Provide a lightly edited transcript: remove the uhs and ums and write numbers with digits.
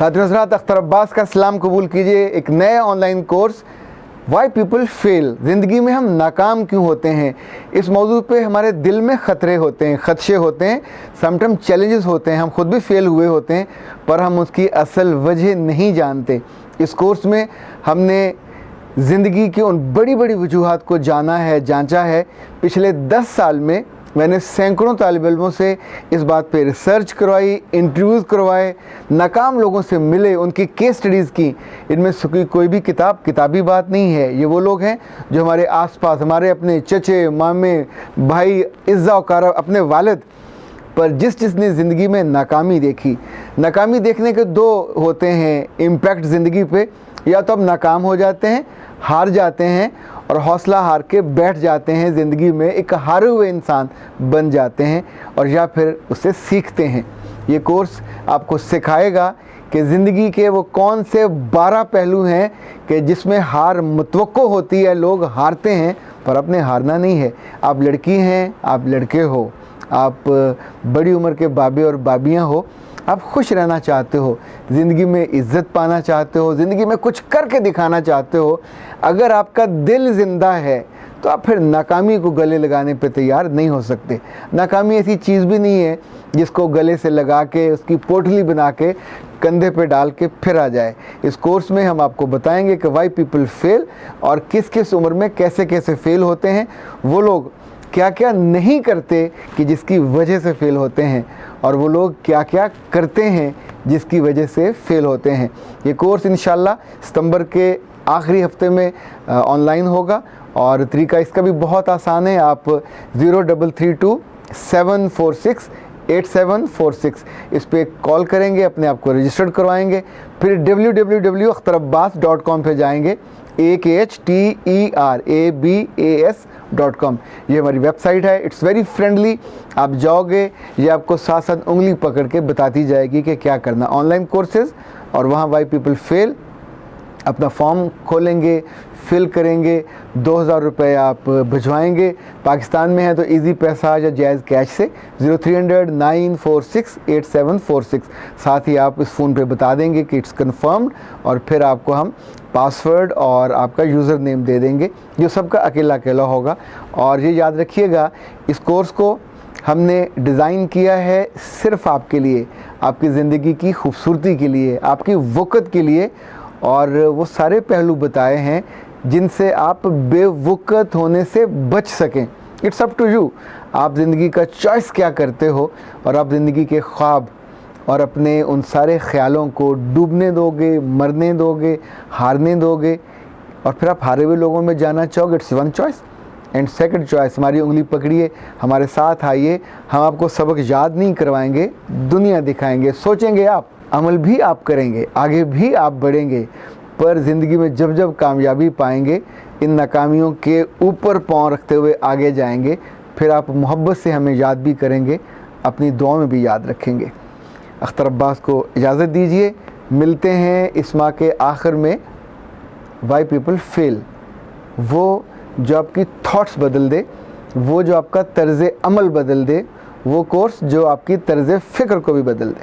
खातिन हज़रात, अख्तर अब्बास का सलाम कबूल कीजिए। एक नए online course why people fail, ज़िंदगी में हम नाकाम क्यों होते हैं, इस मौजू पे हमारे दिल में ख़तरे होते हैं, ख़दशे होते हैं, समटाइम चैलेंजेस होते हैं, हम खुद भी फेल हुए होते हैं पर हम उसकी असल वजह नहीं जानते। इस कोर्स में हमने ज़िंदगी की उन बड़ी बड़ी वजूहात को जाना है, जांचा है। पिछले 10 साल में मैंने सैकड़ों तालिब इल्मों से इस बात पे रिसर्च करवाई, इंटरव्यूज़ करवाए, नाकाम लोगों से मिले, उनकी केस स्टडीज़ की। इनमें से कोई भी किताबी बात नहीं है। ये वो लोग हैं जो हमारे आसपास, हमारे अपने चचे, मामे, भाई, इज़्ज़ा वक़ारा, अपने वालिद पर जिसने ज़िंदगी में नाकामी देखी। नाकामी देखने के दो होते हैं इम्पैक्ट ज़िंदगी पे, या तो अब नाकाम हो जाते हैं, हार जाते हैं और हौसला हार के बैठ जाते हैं, ज़िंदगी में एक हारे हुए इंसान बन जाते हैं, और या फिर उससे सीखते हैं। ये कोर्स आपको सिखाएगा कि ज़िंदगी के वो कौन से 12 पहलू हैं कि जिसमें हार मुतवक्को होती है, लोग हारते हैं पर अपने हारना नहीं है। आप लड़की हैं, आप लड़के हो, आप बड़ी उम्र के बाबे और बाबियाँ हो, आप खुश रहना चाहते हो, ज़िंदगी में इज़्ज़त पाना चाहते हो, ज़िंदगी में कुछ करके दिखाना चाहते हो, अगर आपका दिल ज़िंदा है तो आप फिर नाकामी को गले लगाने पे तैयार नहीं हो सकते। नाकामी ऐसी चीज़ भी नहीं है जिसको गले से लगा के, उसकी पोटली बना के कंधे पे डाल के फिर आ जाए। इस कोर्स में हम आपको बताएंगे कि वाई पीपल फेल और किस किस उम्र में कैसे कैसे फेल होते हैं, वो लोग क्या क्या नहीं करते कि जिसकी वजह से फेल होते हैं, और वो लोग क्या क्या करते हैं जिसकी वजह से फेल होते हैं। ये कोर्स इंशाल्लाह सितंबर के आखिरी हफ्ते में ऑनलाइन होगा और तरीका इसका भी बहुत आसान है। आप 0332-746-8746 इस पर कॉल करेंगे, अपने आप को रजिस्टर्ड करवाएंगे, फिर www.akhtarabbaas.com पे जाएंगे, AKHTERABAS.com। ये हमारी वेबसाइट है। It's very friendly. आप जाओगे, ये आपको साथ साथ उंगली पकड़ के बताती जाएगी कि क्या करना। ऑनलाइन कोर्सेज, और वहाँ वाई पीपल फेल अपना फॉर्म खोलेंगे, फिल करेंगे, 2000 रुपये आप भिजवाएंगे। पाकिस्तान में है तो इजी पैसा या जायज़ कैश से 0300-946-8746। साथ ही आप इस फ़ोन पे बता देंगे कि इट्स कन्फर्म्ड, और फिर आपको हम पासवर्ड और आपका यूज़र नेम दे देंगे जो सबका अकेला अकेला होगा। और ये याद रखिएगा, इस कोर्स को हमने डिज़ाइन किया है सिर्फ़ आपके लिए, आपकी ज़िंदगी की खूबसूरती के लिए, आपकी वक़्त के लिए, और वो सारे पहलू बताए हैं जिनसे आप बेवक़्त होने से बच सकें। इट्स अप टू यू, आप ज़िंदगी का चॉइस क्या करते हो, और आप ज़िंदगी के ख्वाब और अपने उन सारे ख़्यालों को डूबने दोगे, मरने दोगे, हारने दोगे, और फिर आप हारे हुए लोगों में जाना चाहोगे। It's one choice. And second choice, हमारी उंगली पकड़िए, हमारे साथ आइए, हम आपको सबक याद नहीं करवाएंगे, दुनिया दिखाएंगे। सोचेंगे आप, अमल भी आप करेंगे, आगे भी आप बढ़ेंगे, पर ज़िंदगी में जब जब कामयाबी पाएंगे, इन नाकामियों के ऊपर पाँव रखते हुए आगे जाएंगे। फिर आप मोहब्बत से हमें याद भी करेंगे, अपनी दुआ में भी याद रखेंगे। अख्तर अब्बास को इजाज़त दीजिए। मिलते हैं इस माह के आखिर में। वाई पीपल फेल, वो जो आपकी थॉट्स बदल दे, वो जो आपका तर्ज़ अमल बदल दे, वो कोर्स जो आपकी तर्ज़ फ़िक्र को भी बदल दे।